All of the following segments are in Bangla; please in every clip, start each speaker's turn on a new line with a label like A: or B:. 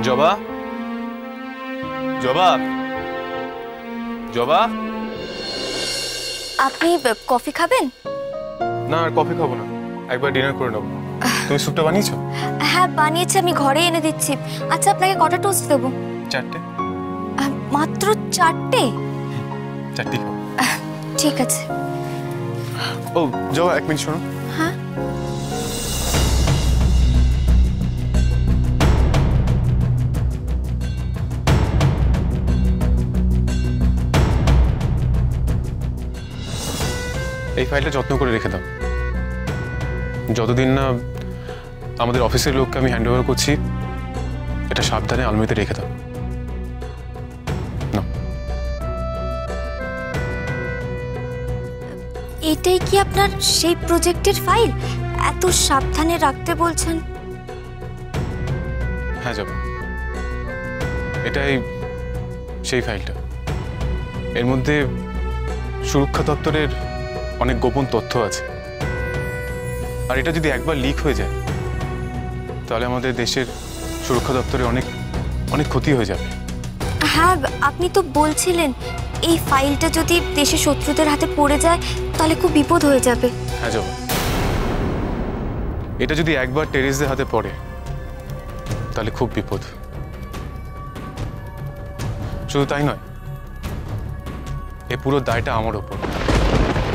A: জবা, জবা, জবা,
B: আপনি কফি খাবেন?
A: না আর কফি খাবো না, একবার ডিনার করে নেবো। তুমি স্যুপটা বানিয়েছো?
B: হ্যাঁ বানিয়েছি, আমি ঘরে এনে দিচ্ছি। আচ্ছা আপনাকে কটা টোস্ট দেবো?
A: 4টে।
B: মাত্র 4টে?
A: 4টি খাও।
B: ঠিক আছে।
A: ও জবা, 1 মিনিট শোনো।
B: হ্যাঁ
A: এই ফাইলটা যত্ন করে রেখে দাও। যতদিন না আমাদের অফিসের লোককে আমি হ্যান্ড ওভার করছি, এটা সাবধানে আলমারিতে রেখে দাও।
B: এটাই কি আপনার সেই প্রজেক্টের ফাইল? এত সাবধানে রাখতে বলছেন?
A: হ্যাঁ যাবো, এটাই সেই ফাইলটা। এর মধ্যে সুরক্ষা দপ্তরের অনেক গোপন তথ্য আছে, আর এটা যদি একবার লিক হয়ে যায় তাহলে আমাদের দেশের সুরক্ষা দপ্তরে অনেক অনেক ক্ষতি হয়ে যাবে।
B: হ্যাঁ আপনি তো বলছিলেন এই ফাইলটা যদি দেশের শত্রুদের হাতে পড়ে যায় তাহলে খুব বিপদ হয়ে যাবে।
A: হ্যাঁ জবা, এটা যদি একবার টেররিস্টদের হাতে পড়ে তাহলে খুব বিপদ। শুধু তাই নয়, এ পুরো দায়টা আমার ওপর।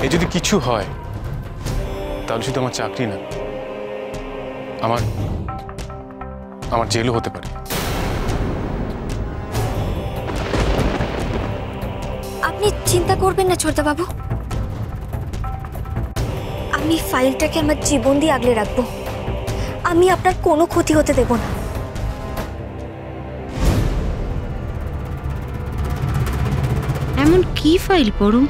A: এ যদি কিছু হয় তাহলে শুধু আমার চাকরি না, আমার জেলও হতে পারে।
B: আপনি চিন্তা করবেন না ছোটবাবু, আমি ফাইলটাকে আমার জীবন দিয়ে আগলে রাখবো। আমি আপনার কোনো ক্ষতি হতে দেব না।
C: এমন কি ফাইল পড়ুম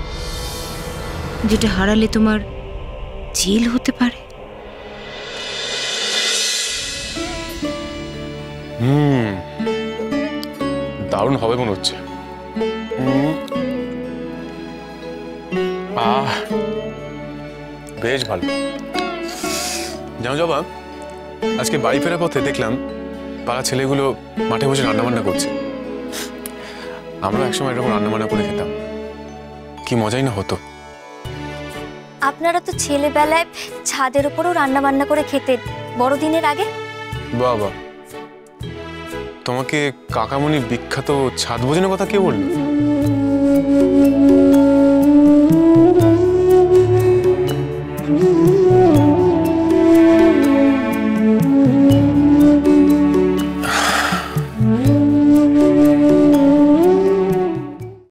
C: যেটা হারালে তোমার জেল হতে পারে?
A: দারুণ হবে মনে হচ্ছে। বেশ ভালো। জানো জবা, আজকে বাড়ি ফেরার পথে দেখলাম পাড়া ছেলেগুলো মাঠে বসে রান্নাবান্না করছে। আমরা একসময় এরকম রান্নাবান্না করে খেতাম, কি মজাই না হতো।
B: আপনারা তো ছেলেবেলায় ছাদের উপরও রান্না বান্না করে খেতেন বড়দিনের আগে।
A: বাবা, তোমাকে কাকামণির বিখ্যাত ছাদ ভোজনের কথা কে বললো?